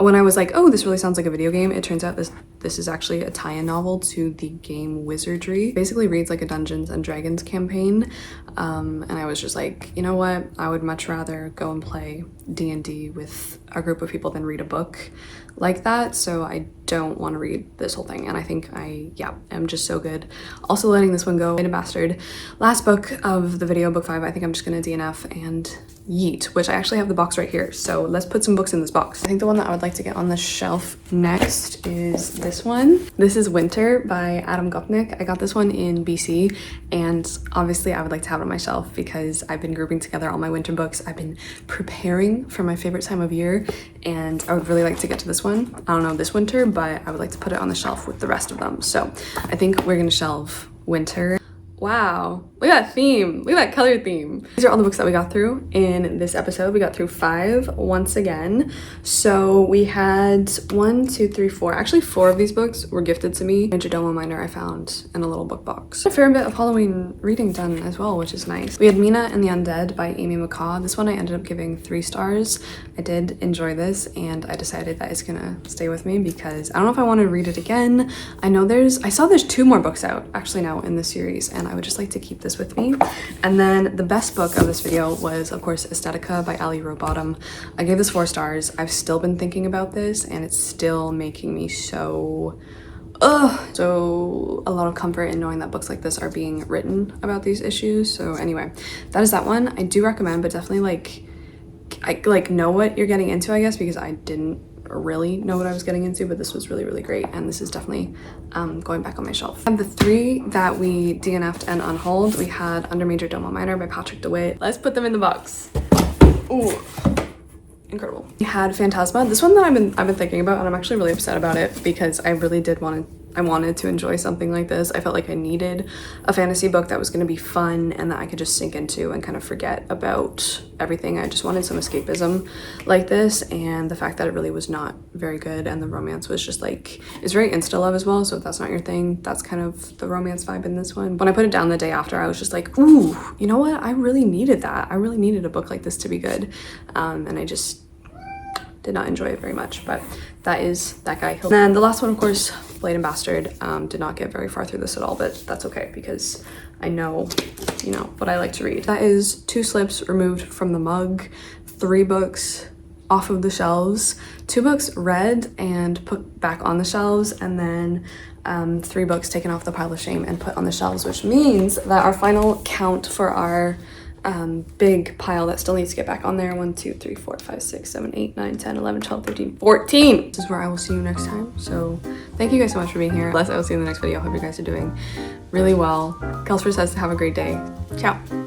when I was like, oh, this really sounds like a video game, it turns out this is actually a tie-in novel to the game Wizardry. Basically reads like a Dungeons and Dragons campaign, and I was just like, you know what, I would much rather go and play D&D with a group of people than read a book like that, so I don't want to read this whole thing, and I think I am just so good. Also letting this one go. Blade and Bastard, last book of the video, book 5. I think I'm just gonna DNF and YEET, which I actually have the box right here, so let's put some books in this box. I think the one that I would like to get on the shelf next is this one. This is Winter by Adam Gopnik. I got this one in BC, and obviously I would like to have it on my shelf because I've been grouping together all my winter books. I've been preparing for my favorite time of year, and I would really like to get to this one. I don't know this winter, but I would like to put it on the shelf with the rest of them. So I think we're gonna shelve Winter, Wow, look at that theme. Look at that color theme. These are all the books that we got through in this episode. We got through 5 once again. So we had 1, 2, 3, 4. Actually, 4 of these books were gifted to me. Majordomominor I found in a little book box. A fair bit of Halloween reading done as well, which is nice. We had Mina and the Undead by McCaw. This one I ended up giving 3 stars. I did enjoy this and I decided that it's gonna stay with me because I don't know if I want to read it again. I saw there's 2 more books out actually now in the series, and I would just like to keep this with me. And then the best book of this video was, of course, Aesthetica by Allie Rowbottom. I gave this 4 stars. I've still been thinking about this, and it's still making me so a lot of comfort in knowing that books like this are being written about these issues. So anyway, that is that one. I do recommend, but definitely I know what you're getting into, I guess, because I didn't really know what I was getting into, but this was really, really great, and this is definitely going back on my shelf. And the 3 that we DNF'd and unhauled, we had Undermajordomominor by DeWitt. Let's put them in the box. Ooh, incredible. We had Phantasma. This one that I've been thinking about, and I'm actually really upset about it because I really wanted to enjoy something like this. I felt like I needed a fantasy book that was going to be fun and that I could just sink into and kind of forget about everything. I just wanted some escapism like this, and the fact that it really was not very good, and the romance was just like, it's very insta love as well, so if that's not your thing, that's kind of the romance vibe in this one. When I put it down the day after, I was just like, ooh, you know what? I really needed that. I really needed a book like this to be good, and I just did not enjoy it very much, but that is that guy. And then the last one, of course, Blade and Bastard. Did not get very far through this at all, but that's okay because I know, you know, what I like to read. That is 2 slips removed from the mug, 3 books off of the shelves, 2 books read and put back on the shelves, and then 3 books taken off the pile of shame and put on the shelves, which means that our final count for our big pile that still needs to get back on there, 1, 2, 3, 4, 5, 6, 7, 8, 9, 10, 11, 12, 13, 14. This is where I will see you next time. So thank you guys so much for being here. I will see you in the next video. I hope you guys are doing really well. Kelsper says to have a great day. Ciao.